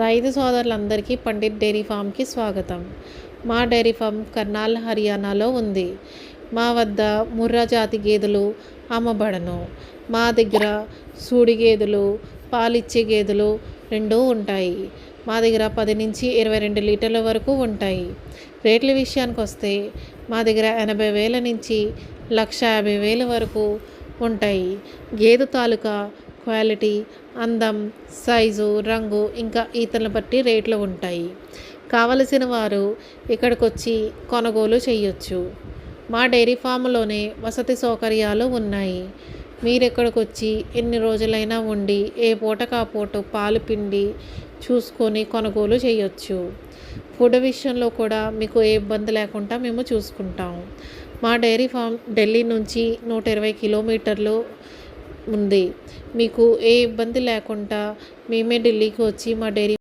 రైతు సోదరులందరికీ పండిత్ డైరీ ఫామ్కి స్వాగతం. మా డైరీ ఫామ్ కర్నాల్, హర్యానాలో ఉంది. మా వద్ద ముర్రా జాతి గేదెలు అమ్మబడను. మా దగ్గర సూడి గేదెలు, పాలిచ్చే గేదెలు రెండూ ఉంటాయి. మా దగ్గర 10 నుంచి 22 లీటర్ల వరకు ఉంటాయి. రేట్ల విషయానికి వస్తే మా దగ్గర 80,000 నుంచి 1,50,000 వరకు ఉంటాయి. గేదె తాలూకా క్వాలిటీ, అందం, సైజు, రంగు ఇంకా ఈతలను బట్టి రేట్లు ఉంటాయి. కావలసిన వారు ఇక్కడికి వచ్చి కొనుగోలు చేయొచ్చు. మా డైరీ ఫామ్లోనే వసతి సౌకర్యాలు ఉన్నాయి. మీరు ఇక్కడికి వచ్చి ఎన్ని రోజులైనా ఉండి ఏ పూటకు ఆ పూట పాలు పిండి చూసుకొని కొనుగోలు చేయొచ్చు. ఫుడ్ విషయంలో కూడా మీకు ఏ ఇబ్బంది లేకుండా మేము చూసుకుంటాం. మా డైరీ ఫామ్ ఢిల్లీ నుంచి 120 కిలోమీటర్లు ఉంది. మీకు ఏ ఇబ్బంది లేకుండా మేమే ఢిల్లీకి వచ్చి మా డైరీ